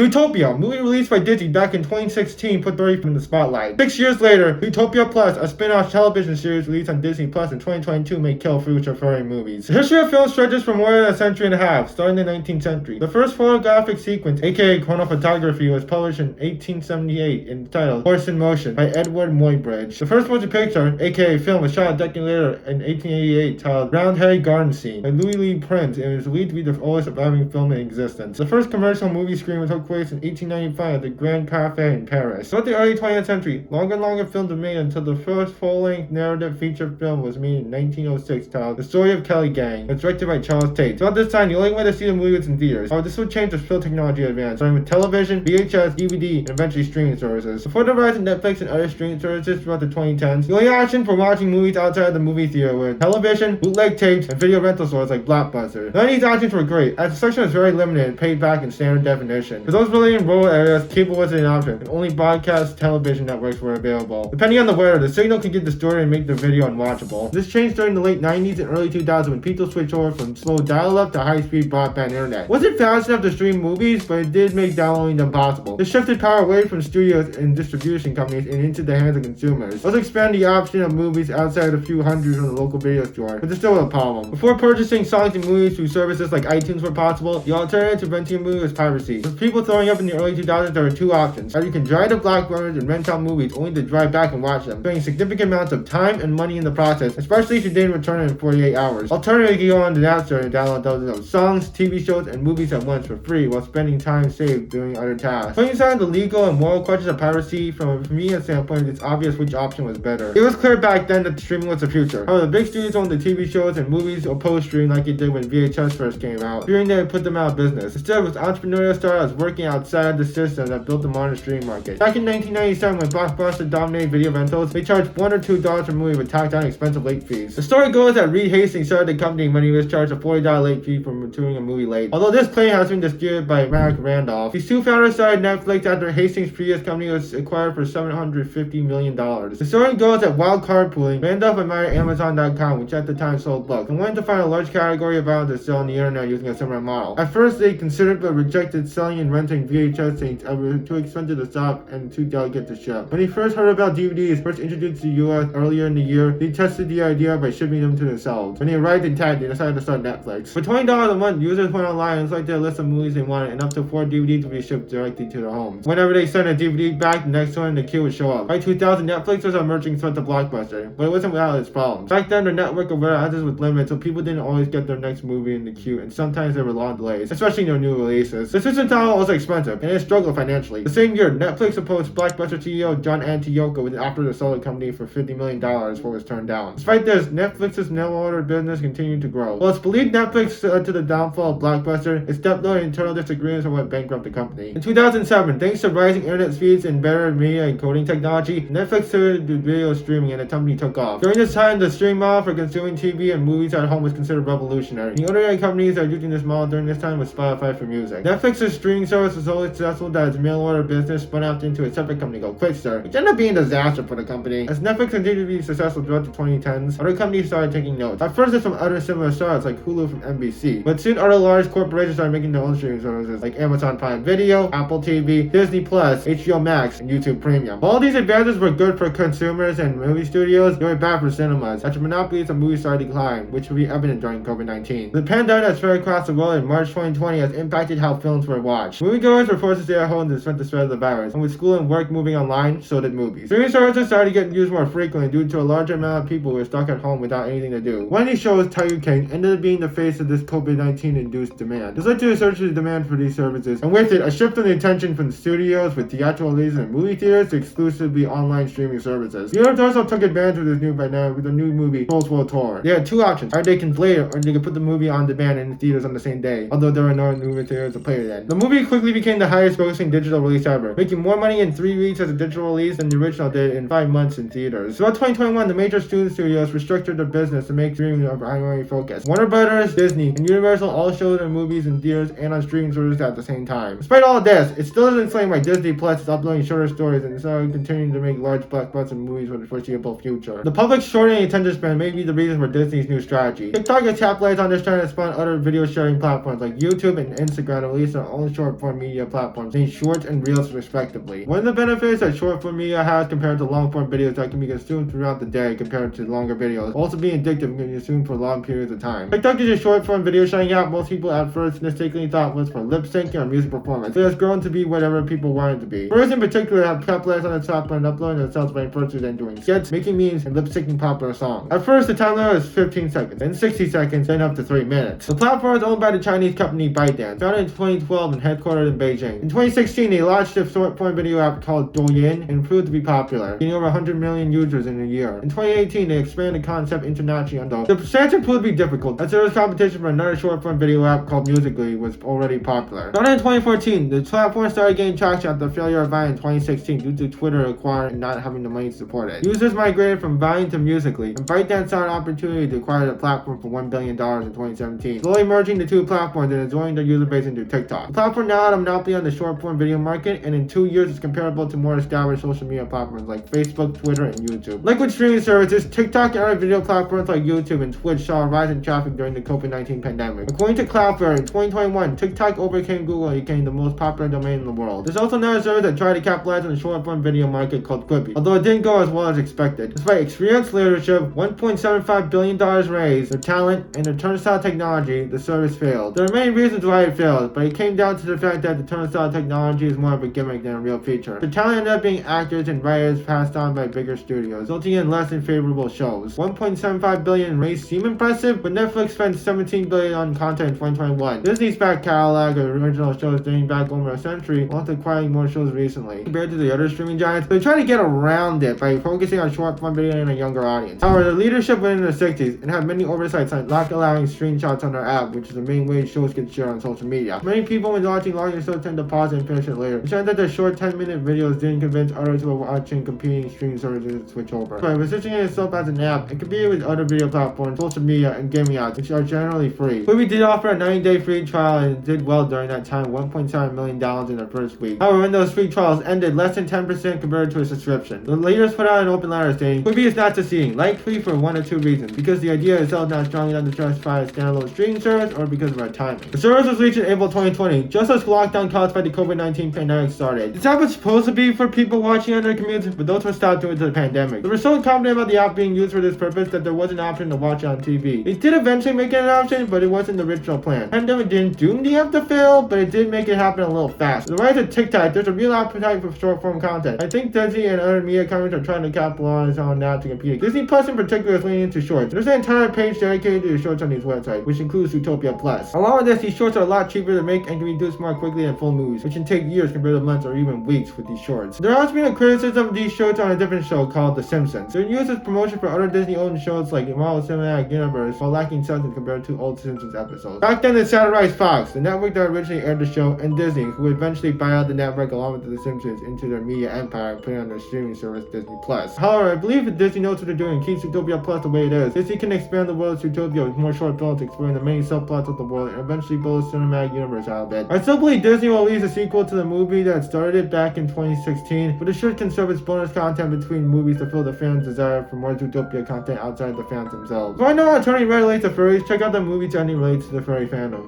Zootopia, movie released by Disney back in 2016, put Furry in the spotlight. 6 years later, Zootopia Plus, a spin-off television series released on Disney Plus in 2022, may kill future furry movies. The history of film stretches for more than a century and a half, starting in the 19th century. The first photographic sequence, aka chronophotography, was published in 1878 entitled Horse in Motion by Edward Muybridge. The first motion picture, aka film, was shot a decade later in 1888 titled Roundhead Garden Scene by Louis Lee Prince and is believed to be the oldest surviving film in existence. The first commercial movie screen took place in 1895 at the Grand Cafe in Paris. Throughout the early 20th century, longer and longer films were made until the first full-length narrative feature film was made in 1906 titled The Story of Kelly Gang, and directed by Charles Tate. Throughout this time, the only way to see the movie was in theaters. However, this would change as film technology advanced, starting with television, VHS, DVD, and eventually streaming services. Before the rise of Netflix and other streaming services throughout the 2010s, the only option for watching movies outside of the movie theater were television, bootleg tapes, and video rental stores like Blockbuster. None of these options were great, as the section was very limited and paid back in standard definition. For those living in rural areas, cable wasn't an option, and only broadcast television networks were available. Depending on the weather, the signal could get distorted and make the video unwatchable. This changed during the late 90s and early 2000s when people switched over from slow dial-up to high-speed broadband internet. Wasn't fast enough to stream movies, but it did make downloading them possible. This shifted power away from studios and distribution companies and into the hands of consumers. Let's expand the option of movies outside a few hundred from the local video store, but there's still a problem. Before purchasing songs and movies through services like iTunes were possible, the alternative to renting a movie was piracy. With people throwing up in the early 2000s, there were two options. Either you can drive to Blockbusters and rent out movies only to drive back and watch them, spending significant amounts of time and money in the process, especially if you didn't return in 48 hours. Alternatively, you can go on the Napster and download dozens of songs, TV shows, and movies at once for free while spending time saved doing other tasks. Putting aside the legal and moral questions of piracy, from a convenience standpoint, it's obvious which option was better. It was clear back then that streaming was the future. However, the big studios owned the TV shows and movies opposed streaming like it did when VHS first came out, fearing they would put them out of business. Instead, it was entrepreneurial startups working outside the system that built the modern streaming market. Back in 1997, when Blockbuster dominated video rentals, they charged $1 or $2 per movie with tacked on expensive late fees. The story goes that Reed Hastings started the company when he was charged a $40 late fee for returning a movie late. Although this claim has been disputed by Mark Randolph. These two founders started Netflix after Hastings' previous company was acquired for $750 million. The story goes that while carpooling, Randolph admired Amazon.com, which at the time sold books, and wanted to find a large category of items to sell on the internet using a similar model. At first, they considered but rejected selling and renting VHS tapes as were too expensive to stop and too delicate to ship. When he first heard about DVDs, first introduced to the US earlier in the year, they tested the idea by shipping them to themselves. When they arrived in tech, they decided to start Netflix. For $20 a month, users went online and selected a list of movies they wanted, and up to 4 DVDs would be shipped directly to their homes. Whenever they sent a DVD back, the next one in the queue would show up. By 2000, Netflix was an emerging threat to Blockbuster, but it wasn't without its problems. Back then, their network of warehouses was limited, so people didn't always get their next movie in the queue, and sometimes there were long delays, especially their new releases. The system was also expensive, and it struggled financially. The same year, Netflix approached Blockbuster CEO John Antioco with an offer to sell the company for $50 million before it was turned down. Despite this, Netflix's mail-order business continued to grow. While it's believed Netflix led to the downfall of Blockbuster, its depth-loaded internal disagreements are what bankrupted the company. In 2007, thanks to rising internet speeds and better media and coding technology, Netflix started video streaming and the company took off. During this time, the stream model for consuming TV and movies at home was considered revolutionary. The only companies that are using this model during this time was Spotify for music. Netflix's streaming service was so successful that its mail-order business spun out into a separate company called Quickster, which ended up being a disaster for the company. As Netflix continued to be successful throughout the 2010s, other companies started taking notes. At first, there's some other similar startups like Hulu from NBC, but soon other large corporations started making their own streaming services like Amazon Prime Video, Apple TV, Disney Plus, HBO Max, and YouTube Premium. While these advances were good for consumers and movie studios, they were bad for cinemas, as the monopolies of movies started to decline, which would be evident during COVID-19. The pandemic that spread across the world in March 2020 has impacted how films were watched. Moviegoers were forced to stay at home to prevent the spread of the virus, and with school and work moving online, so did movies. Streaming services started getting used more frequently due to a larger amount of people who were stuck at home without anything to do. One of these shows, Tiger King, ended up being the face of this COVID-19 induced demand. This led to a surge in the demand for these services, and with it, a shift in the attention from the studios with theatrical releases and movie theaters to exclusively online streaming services. Europe also took advantage of this new dynamic with the new movie World War Tour. They had two options: either they can play it, or they could put the movie on demand in the theaters on the same day, although there were no movie theaters to play it in. The movie quickly became the highest grossing digital release ever, making more money in 3 weeks as a digital release than the original did in 5 months in theaters. Throughout 2021, the major studios restructured their business to make streaming their primary focus. Warner Brothers, Disney, and Universal all showed their movies in theaters and on streaming services at the same time. Despite all of this, it still doesn't explain why Disney Plus is uploading shorter stories and so continuing to make large blockbuster movies for the foreseeable future. The public's shortening attention span may be the reason for Disney's new strategy. TikTok has capitalized on this trend and spawned other video sharing platforms like YouTube and Instagram to release their own short form long-form media platforms named Shorts and Reels respectively. One of the benefits that short-form media has compared to long-form videos that can be consumed throughout the day compared to longer videos, also being addictive and can be consumed for long periods of time. TikTok is a short-form video sharing app most people at first mistakenly thought was for lip syncing or music performance, but it has grown to be whatever people want it to be. Furries in particular have capitalized on the software and uploading themselves by first then doing skits, making memes, and lip syncing popular songs. At first, the time limit was 15 seconds, then 60 seconds, then up to 3 minutes. The platform is owned by the Chinese company ByteDance, founded in 2012 and headquartered in Beijing. In 2016, they launched a short-form video app called Douyin and proved to be popular, getting over 100 million users in a year. In 2018, they expanded the concept internationally, although the expansion proved to be difficult, as there was competition for another short-form video app called Musical.ly was already popular. Started in 2014, the platform started gaining traction after the failure of Vine in 2016 due to Twitter acquiring and not having the money to support it. Users migrated from Vine to Musical.ly, and ByteDance saw an opportunity to acquire the platform for $1 billion in 2017, slowly merging the two platforms and absorbing their user base into TikTok. The platform now had a monopoly on the short-form video market, and in 2 years is comparable to more established social media platforms like Facebook, Twitter, and YouTube. Like with streaming services, TikTok and other video platforms like YouTube and Twitch saw a rise in traffic during the COVID-19 pandemic. According to Cloudflare, in 2021, TikTok overcame Google and became the most popular domain in the world. There's also another service that tried to capitalize on the short-form video market called Quibi, although it didn't go as well as expected. Despite experienced leadership, $1.75 billion raised, their talent, and their turnstile technology, the service failed. There are many reasons why it failed, but it came down to the fact that the turnstile technology is more of a gimmick than a real feature. The talent ended up being actors and writers passed on by bigger studios, resulting in less than favorable shows. $1.75 billion raised seem impressive, but Netflix spent $17 billion on content in 2021. Disney's back catalog of original shows dating back over a century, while acquiring more shows recently. Compared to the other streaming giants, they try to get around it by focusing on short-form video and a younger audience. However, the leadership went in the 60s and had many oversights like not allowing screenshots on their app, which is the main way shows get shared on social media. Many people when watching longer shows tend to pause and finish it later, which meant that the short 10-minute videos didn't convince others who were watching competing streaming services to switch over. By positioning itself as an app, it competed with other video platforms, social media, and gaming apps, which are generally free. Quibi did offer a 90-day free trial and did well during that time, $1.7 million in their first week. However, when those free trials ended, less than 10% compared to a subscription. The leaders put out an open letter saying, Quibi is not succeeding, likely for one or two reasons, because the idea itself is not strong enough to justify a standalone streaming service, or because of our timing. The service was reached in April 2020, just as lockdown caused by the COVID-19 pandemic started. This app was supposed to be for people watching on their commutes, but those were stopped due to the pandemic. They were so confident about the app being used for this purpose that there was an option to watch it on TV. They did eventually make it an option, but it wasn't the original plan. Pandemic didn't doom the app to fail, but it did make it happen a little fast. The rise of TikTok, there's a real appetite for short-form content. I think Disney and other media companies are trying to capitalize on that to compete. Disney Plus in particular is leaning into shorts. There's an entire page dedicated to shorts on these websites, which includes Zootopia Plus. Along with this, these shorts are a lot cheaper to make and can be produced more quickly than full movies, which can take years compared to months or even weeks with these shorts. There has been a criticism of these shorts on a different show called The Simpsons. They're used as promotion for other Disney-owned shows like the Marvel Cinematic Universe while lacking substance compared to old Simpsons episodes. Back then, it satirized Fox, the network that originally aired the show, and Disney, who would eventually buy out the network along with The Simpsons into their media empire and put it on their streaming service Disney Plus. However, I believe that Disney knows what they're doing and keeps Zootopia Plus the way it is. Disney can expand the world of Zootopia with more short films exploring the many subplots of the world and eventually build a cinematic universe out of it. I still believe Disney will release a sequel to the movie that started it back in 2016, but it should conserve its bonus content between movies to fill the fans' desire for more Zootopia content outside the fans themselves. So I know how Tony relates to furries, check out the movie Tony relates to the furry fandom.